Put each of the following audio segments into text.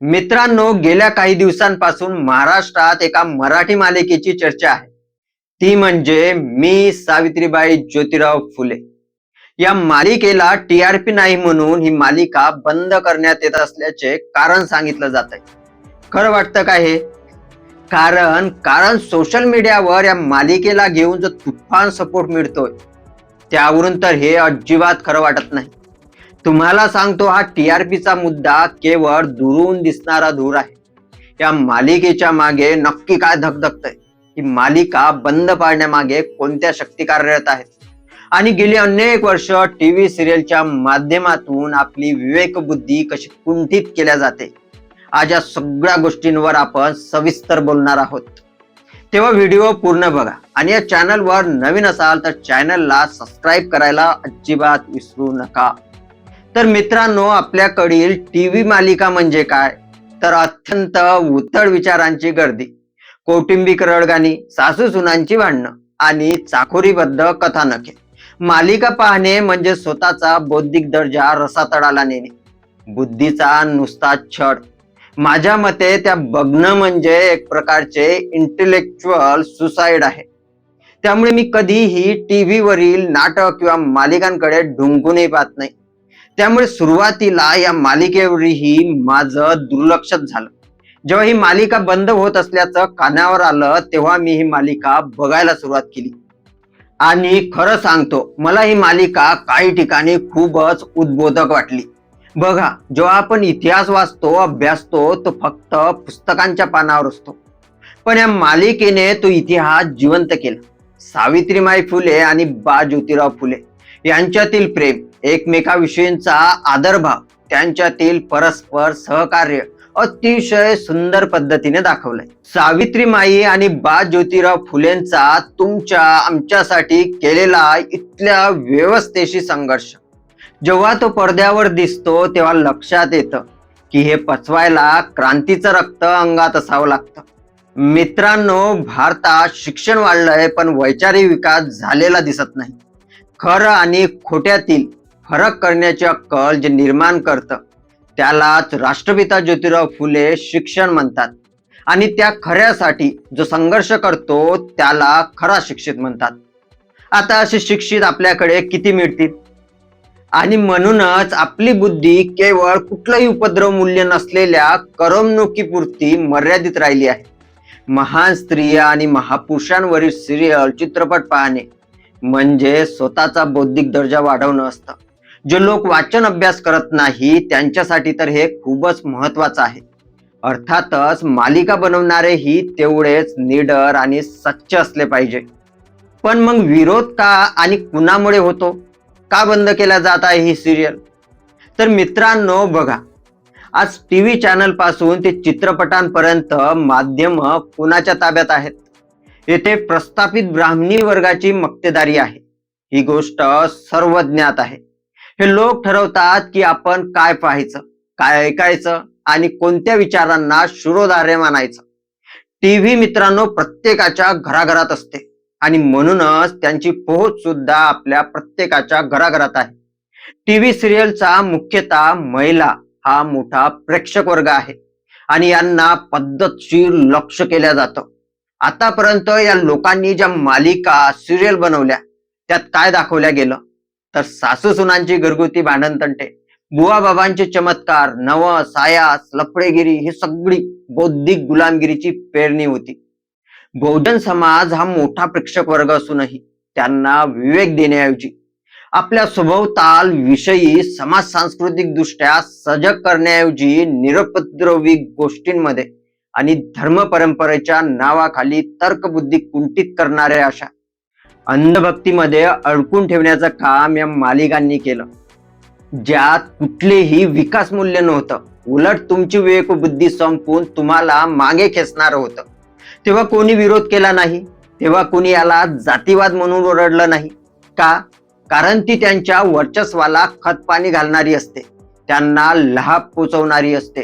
मित्रांनो, गेल्या काही दिवसांपासून महाराष्ट्रात एका मराठी मालिकेची चर्चा आहे. ती म्हणजे मी सावित्रीबाई ज्योतिराव फुले. या मालिकेला टीआरपी नाही म्हणून ही मालिका बंद करण्यात येत असल्याचे कारण सांगितलं जात आहे. खरं वाटतं का हे? कारण कारण सोशल मीडियावर या मालिकेला घेऊन जो तुफान सपोर्ट मिळतोय, त्यावरून तर हे अजिबात खरं वाटत नाही. तुम्हाला सांगतो, हा टीआरपीचा मुद्दा केवळ दुरून दिसणारा धूर आहे. या मालिकेच्या मागे नक्की काय धगधगतंय? ही मालिका बंद पाडण्यामागे कोणत्या शक्ती कार्यरत आहेत? आणि गेली अनेक वर्ष टीव्ही सिरियलच्या माध्यमातून आपली विवेकबुद्धी कशी कुंठित केल्या जाते, आज या सगळ्या गोष्टींवर आपण सविस्तर बोलणार आहोत. तेव्हा व्हिडिओ पूर्ण बघा आणि या चॅनलवर नवीन असाल तर चॅनलला सबस्क्राईब करायला अजिबात विसरू नका. तर मित्रांनो, आपल्याकडील टीव्ही मालिका म्हणजे काय? तर अत्यंत उथळ विचारांची गर्दी, कौटुंबिक रडगाणी, सासू सुनांची भांडणं आणि चाकोरीबद्ध कथानके. मालिका पाहणे म्हणजे स्वतःचा बौद्धिक दर्जा रसातळाला नेणे, बुद्धीचा नुसता छळ. माझ्या मते त्या बघणं म्हणजे एक प्रकारचे इंटेलेक्च्युअल सुसाईड आहे. त्यामुळे मी कधीही टीव्हीवरील नाटक किंवा मालिकांकडे ढुंकूनही पाहत नाही. त्यामुळे सुरुवातीला या मालिकेवरही माझं दुर्लक्षच झालं. जेव्हा ही मालिका बंद होत असल्याचं कानावर आलं, तेव्हा मी ही मालिका बघायला सुरुवात केली. आणि खरं सांगतो, मला ही मालिका काही ठिकाणी खूपच उद्बोधक वाटली. बघा, जेव्हा आपण इतिहास वाचतो, अभ्यासतो, तो फक्त पुस्तकांच्या पानावर असतो. पण या मालिकेने तो इतिहास जिवंत केला. सावित्रीबाई फुले आणि बा ज्योतिराव फुले यांच्यातील प्रेम, एकमेकाविषयींचा आदरभाव, त्यांच्यातील परस्पर सहकार्य अतिशय सुंदर पद्धतीने दाखवलंय. सावित्रीमाई आणि बा ज्योतिराव फुलेंचा तुमच्या आमच्यासाठी केलेला इथल्या व्यवस्थेशी संघर्ष जेव्हा तो पडद्यावर दिसतो, तेव्हा लक्षात येतं की हे पचवायला क्रांतीचं रक्त अंगात असावं लागतं. मित्रांनो, भारतात शिक्षण वाढलंय पण वैचारिक विकास झालेला दिसत नाही. खरं आणि खोट्यातील फरक करण्याची अक्कल जे निर्माण करतं, त्यालाच राष्ट्रपिता ज्योतिराव फुले शिक्षण म्हणतात. आणि त्या खऱ्यासाठी जो संघर्ष करतो, त्याला खरा शिक्षित म्हणतात. आता असे शिक्षित आपल्याकडे किती मिळतील? आणि म्हणूनच आपली बुद्धी केवळ कुठलंही उपद्रव मूल्य नसलेल्या करमणुकीपुरती मर्यादित राहिली आहे. महान स्त्रिया आणि महापुरुषांवरील सिरियल, चित्रपट पाहणे म्हणजे स्वतःचा बौद्धिक दर्जा वाढवणं असतं. जे लोक वाचन अभ्यास करत नाही, त्यांच्यासाठी तर हे खूपच महत्वाचं आहे. अर्थातच मालिका बनवणारेही तेवढेच निडर आणि सच्चे असले पाहिजे. पण मग विरोध का आणि कुणामुळे होतो? का बंद केल्या जात आहे ही सिरियल? तर मित्रांनो बघा, आज टीव्ही चॅनल पासून ते चित्रपटांपर्यंत माध्यम कुणाच्या ताब्यात आहेत? येथे प्रस्थापित ब्राह्मणी वर्गाची मक्तेदारी आहे. ही गोष्ट सर्व ज्ञात आहे. हे लोक ठरवतात की आपण काय पाहायचं, काय ऐकायचं आणि कोणत्या विचारांना शिरोधार्य मानायचं. टीव्ही मित्रांनो प्रत्येकाच्या घराघरात असते आणि म्हणूनच त्यांची पोहोच सुद्धा आपल्या प्रत्येकाच्या घराघरात आहे. टीव्ही सिरियलचा मुख्यतः महिला हा मोठा प्रेक्षक वर्ग आहे आणि यांना पद्धतशीर लक्ष केल्या जातं. आतापर्यंत या लोकांनी ज्या मालिका, सिरियल बनवल्या, त्यात काय दाखवल्या गेलं? तर सासू सुनांची घरगुती भांडणतंटे, बुवा बाबांचे चमत्कार, नवस, सायास, लफडेगिरी ही सगळी बौद्धिक गुलामगिरीची पेरणी होती. बहुजन समाज हा मोठा प्रेक्षक वर्ग असूनही त्यांना विवेक देण्याऐवजी आपल्या सभोवताल विषयी समाज सांस्कृतिक दृष्ट्या सजग करण्याऐवजी निरुपद्रवी गोष्टींमध्ये आणि धर्म परंपरेच्या नावाखाली तर्कबुद्धी कुंठित करणाऱ्या अशा अंधभक्तीमध्ये अडकून ठेवण्याचं काम या मालिकांनी केलं, ज्यात कुठलेही विकास मूल्य नव्हतं. उलट तुमची विवेकबुद्धी संपून तुम्हाला मागे खेचणार होतं. तेव्हा कोणी विरोध केला नाही, तेव्हा कोणी याला जातीवाद म्हणून ओरडलं नाही. का? कारण ती त्यांच्या वर्चस्वाला खतपाणी घालणारी असते, त्यांना लाभ पोचवणारी असते.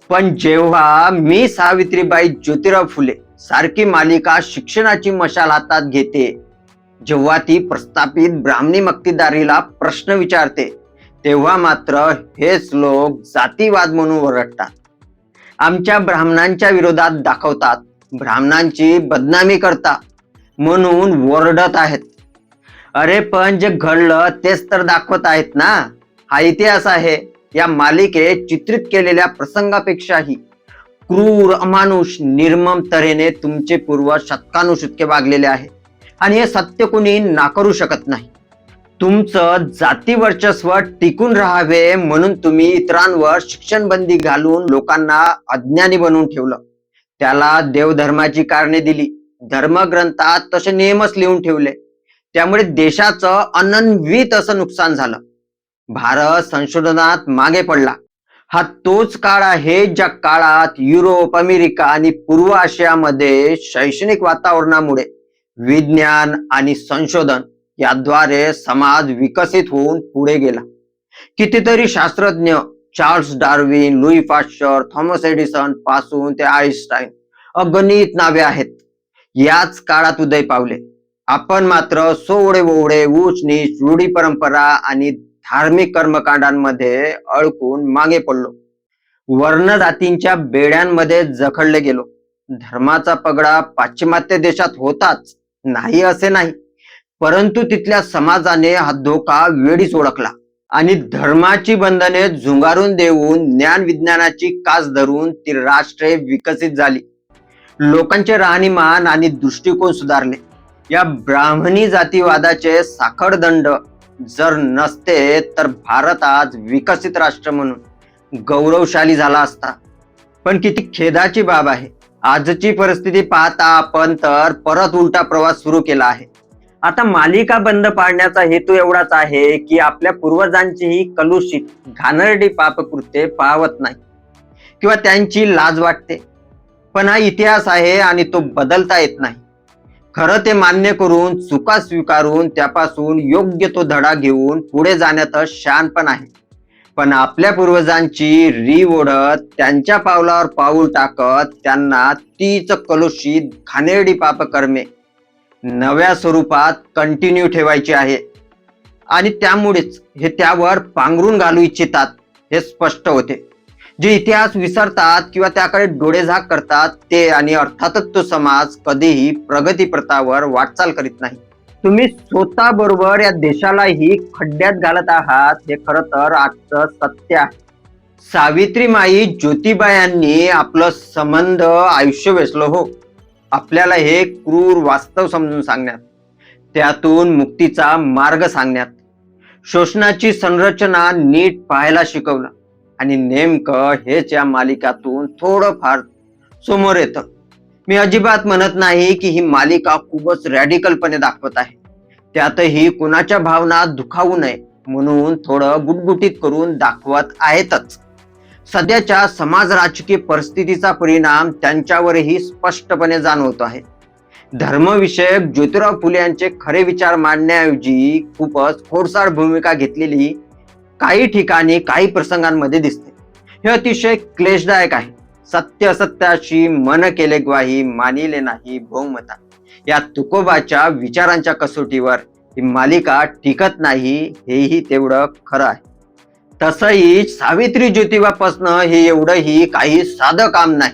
पण जेव्हा मी सावित्रीबाई ज्योतिराव फुले सारखी मालिका शिक्षणाची मशाल हातात घेते, जेव्हा ती प्रस्थापित ब्राह्मणी मक्तेदारीला प्रश्न विचारते, तेव्हा मात्र हेच लोक जातीवाद म्हणून ओरडतात. आमच्या ब्राह्मणांच्या विरोधात दाखवतात, ब्राह्मणांची बदनामी करतात म्हणून ओरडत आहेत. अरे पण जे घडलं तेच तर दाखवत आहेत ना. हा इतिहास आहे. या मालिकेत चित्रित केलेल्या प्रसंगापेक्षाही क्रूर, अमानुष, निर्मम तऱ्हेने तुमचे पूर्वज शतकानुशतके वागलेले आहे आणि हे सत्य कोणी नाकारू शकत नाही. तुमचं जाती वर्चस्व टिकून राहावे म्हणून तुम्ही इतरांवर शिक्षण बंदी घालून लोकांना अज्ञानी बनवून ठेवलं. त्याला देवधर्माची कारणे दिली. धर्मग्रंथात तसे नियमच लिहून ठेवले. त्यामुळे देशाचं अनन्वित असं नुकसान झालं. भारत संशोधनात मागे पडला. हा तोच काळ आहे ज्या काळात युरोप, अमेरिका आणि पूर्व आशियामध्ये शैक्षणिक वातावरणामुळे विज्ञान आणि संशोधन याद्वारे समाज विकसित होऊन पुढे गेला. कितीतरी शास्त्रज्ञ, Charles Darwin, Louis Pasteur, Thomas Edison पासून ते आईन्स्टाईन, अगणित नावे आहेत, याच काळात उदय पावले. आपण मात्र सोवडे ओवडे, ऊच नीच, रूढी परंपरा आणि धार्मिक कर्मकांडांमध्ये अडकून मागे पडलो. वर्ण जातींच्या बेड्यांमध्ये जखडले गेलो. धर्माचा पगडा पाश्चिमात्य देशात होताच, नाही असे नाही, परंतु तिथल्या समाजाने हा धोका वेळीच ओळखला आणि धर्माची बंधने झुंगारून देऊन ज्ञान विज्ञानाची कास धरून ती राष्ट्रे विकसित झाली. लोकांचे राहणीमान आणि दृष्टिकोन सुधारले. या ब्राह्मणी जातीवादाचे साखळदंड जर नसते तर भारत आज विकसित राष्ट्र म्हणून गौरवशाली झाला असता. पण किती खेदाची बाब आहे, आजची परिस्थिती पाहता आपण तर परत उलटा प्रवास सुरू केला आहे. आता मालिका बंद पाडण्याचा हेतू एवढाच आहे की आपल्या पूर्वजांची ही कलुषित, घाणेरडी पापकृत्ये पाहवत नाही किंवा त्यांची लाज वाटते. पण हा इतिहास आहे आणि तो बदलता येत नाही. खरं ते मान्य करून, चुका स्वीकारून, त्यापासून योग्य तो धडा घेऊन पुढे जाण्यातच शहाणपण आहे. पण आपल्या पूर्वजांची रीव ओढत, त्यांच्या पावलावर पाऊल टाकत त्यांना तीच कलुषित, घाणेरडी पापकर्मे नव्या स्वरूपात कंटिन्यू ठेवायची आहे आणि त्यामुळेच हे त्यावर पांघरून घालू इच्छितात हे स्पष्ट होते. जे इतिहास विसरतात किंवा त्याकडे डोळेझाक करतात ते आणि अर्थातच तो समाज कधीही प्रगती प्रथावर वाटचाल करीत नाही. तुम्ही स्वतः बरोबर या देशालाही खड्ड्यात घालत आहात हे खरं तर आजचं सत्य आहे. सावित्रीमाई ज्योतिबा यांनी आपलं संबंध आयुष्य वेचलं हो, आपल्याला हे क्रूर वास्तव समजून सांगण्यात, त्यातून मुक्तीचा मार्ग सांगण्यात, शोषणाची संरचना नीट पाहायला शिकवलं आणि नेमकं हेच या मालिकातून थोडंफार समोर येतं. मी अजिबात म्हणत नाही की ही मालिका खूपच रॅडिकलपणे दाखवत आहे. त्यातही कुणाच्या भावना दुखावू नये म्हणून थोडं गुटगुटीत करून दाखवत आहेतच. सध्याच्या समाज राजकीय परिस्थितीचा परिणाम त्यांच्यावरही स्पष्टपणे जाणवतो आहे. धर्मविषयक ज्योतिराव फुले यांचे खरे विचार मांडण्याऐवजी खूपच खोडसाळ भूमिका घेतलेली काही ठिकाणी, काही प्रसंगांमध्ये दिसते. हे अतिशय क्लेशदायक आहे. सत्य असत्याशी मन केले ग्वाही, मानिले नाही बहुमता, या तुकोबाच्या विचारांच्या कसोटीवर ही मालिका टिकत नाही, हेही तेवढं खरं आहे. तसंही सावित्री ज्योतिबापासनं हे एवढंही काही साधं काम नाही.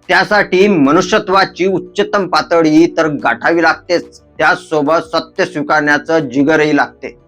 त्यासाठी मनुष्यत्वाची उच्चतम पातळी तर गाठावी लागतेच, त्याचसोबत सत्य स्वीकारण्याचं जिगरही लागते.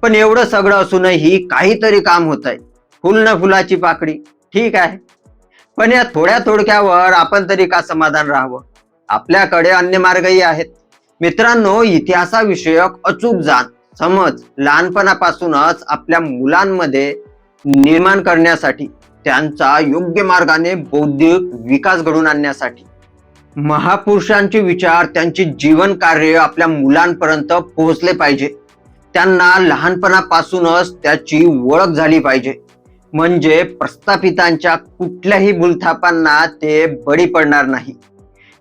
पण एवढं सगळं असूनही काहीतरी काम होत आहे. फुल न फुलाची पाकळी, ठीक आहे, पण या थोड्या थोडक्यावर आपण तरी का समाधान राहावं? आपल्याकडे अन्य मार्गही आहेत. मित्रांनो, इतिहासाविषयक अचूक जाण, समज लहानपणापासूनच आपल्या मुलांमध्ये निर्माण करण्यासाठी, त्यांचा योग्य मार्गाने बौद्धिक विकास घडवून आणण्यासाठी महापुरुषांचे विचार, त्यांचे जीवन कार्य आपल्या मुलांपर्यंत पोहोचले पाहिजे. त्यांना लहानपणापासूनच त्याची ओळख झाली पाहिजे, म्हणजे प्रस्थापितांच्या कुठल्याही भूलथापांना ते बळी पडणार नाही.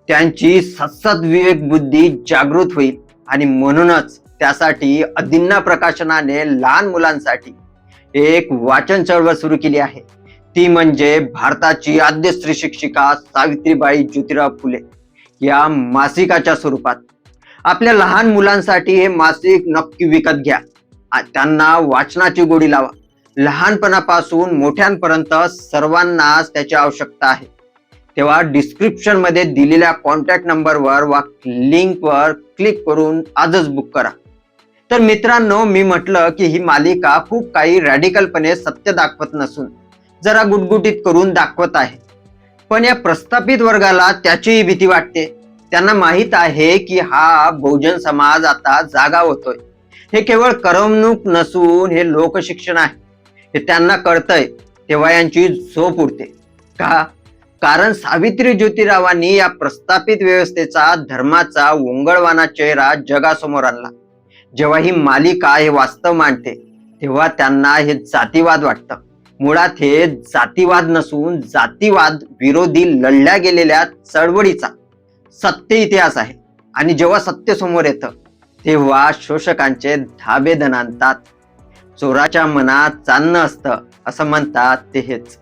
त्यांची सतत विवेक बुद्धी जागृत होईल आणि म्हणूनच त्यासाठी अदिन्ना प्रकाशनाने लहान मुलांसाठी एक वाचन चळवळ सुरू केली आहे. ती म्हणजे भारताची आद्य स्त्री शिक्षिका सावित्रीबाई ज्योतिराव फुले या मासिकाच्या स्वरूपात. आपल्या लहान मुलांसाठी हे मासिक नक्की विकत घ्या. त्यांना वाचनाची गोडी लावा. लहानपणापासून मोठ्यांपर्यंत सर्वांनाच त्याची आवश्यकता आहे. तेव्हा डिस्क्रिप्शन मध्ये दिलेल्या कॉन्टॅक्ट नंबरवर वा लिंकवर क्लिक करून आजच बुक करा. तर मित्रांनो, मी म्हटलं की ही मालिका खूप काही रॅडिकलपणे सत्य दाखवत नसून जरा गुटगुटीत करून दाखवत आहे. पण या प्रस्थापित वर्गाला त्याचीही भीती वाटते. त्यांना माहित आहे की हा बहुजन समाज आता जागा होतोय. हे केवळ करमणूक नसून हे लोकशिक्षण आहे. हे त्यांना कळतंय तेव्हा यांची झोप उडते. का? कारण सावित्री ज्योतिरावांनी या प्रस्थापित व्यवस्थेचा, धर्माचा ओंगळवाना चेहरा जगासमोर आणला. जेव्हा ही मालिका हे वास्तव मांडते तेव्हा त्यांना हे जातीवाद वाटतं. मुळात हे जातीवाद नसून जातीवाद विरोधी लढल्या गेलेल्या चळवळीचा सत्य इतिहास आहे. आणि जेव्हा सत्य समोर येतं तेव्हा शोषकांचे धाबे दणाणतात. चोराच्या मनात चांदणं असतं असं म्हणतात ते हेच.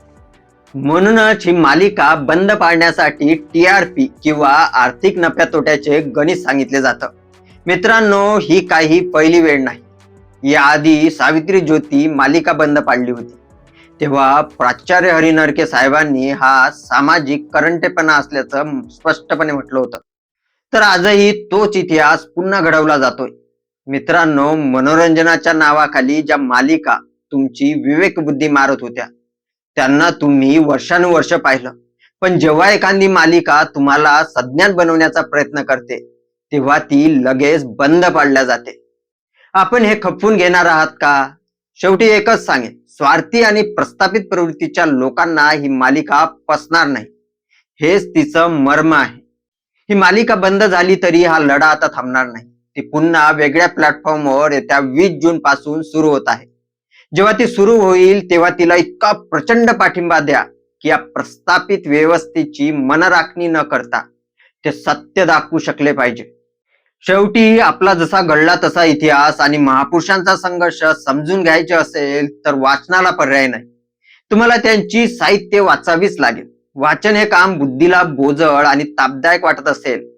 म्हणूनच ही मालिका बंद पाडण्यासाठी TRP किंवा आर्थिक नफ्या तोट्याचे गणित सांगितले जातं. मित्रांनो, ही काही पहिली वेळ नाही. याआधी सावित्री ज्योती मालिका बंद पाडली होती. तेव्हा प्राचार्य हरी नरके साहेबांनी हा सामाजिक करंटेपणा असल्याचं स्पष्टपणे म्हटलं होतं. तर आजही तोच इतिहास पुन्हा घडवला जातोय. मित्रांनो, मनोरंजनाच्या नावाखाली ज्या मालिका तुमची विवेकबुद्धी मारत होत्या त्यांना तुम्ही वर्षानुवर्ष पाहिलं. पण जेव्हा एखादी मालिका तुम्हाला सज्ञान बनवण्याचा प्रयत्न करते तेव्हा ती लगेच बंद पाडल्या जाते. आपण हे खपवून घेणार आहात का? शेवटी एकच सांगेन, स्वार्थी आणि प्रस्थापित प्रवृत्तीच्या लोकांना ही मालिका पसणार नाही. हेच तिचं मर्म आहे. ही मालिका बंद झाली तरी हा लढा आता थांबणार नाही. ती पुन्हा वेगळ्या प्लॅटफॉर्मवर येत्या 20 जून पासून सुरू होत आहे. जेव्हा ती सुरू होईल तेव्हा तिला इतका प्रचंड पाठिंबा द्या की या प्रस्थापित व्यवस्थेची मनराखणी न करता ते सत्य दाखवू शकले पाहिजे. शेवटी आपला जसा घडला तसा इतिहास आणि महापुरुषांचा संघर्ष समजून घ्यायचे असेल तर वाचनाला पर्याय नाही. तुम्हाला त्यांची साहित्य वाचावीच लागेल. वाचन हे काम बुद्धीला बोजड आणि तापदायक वाटत असेल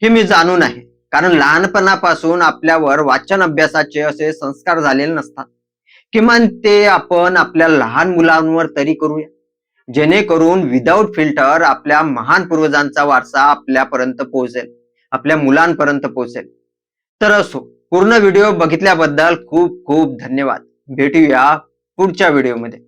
हे मी जाणून आहे. कारण लहानपणापासून आपल्यावर वाचन अभ्यासाचे असे संस्कार झालेले नसतात. किमान ते आपण आपल्या लहान मुलांवर तरी करूया, जेणेकरून विदाऊट फिल्टर आपल्या महान पूर्वजांचा वारसा आपल्यापर्यंत पोहोचेल, आपल्या मुलांपर्यंत पोहोचेल. तर असो, पूर्ण व्हिडिओ बघितल्याबद्दल खूप खूप धन्यवाद. भेटूया पुढच्या व्हिडिओमध्ये.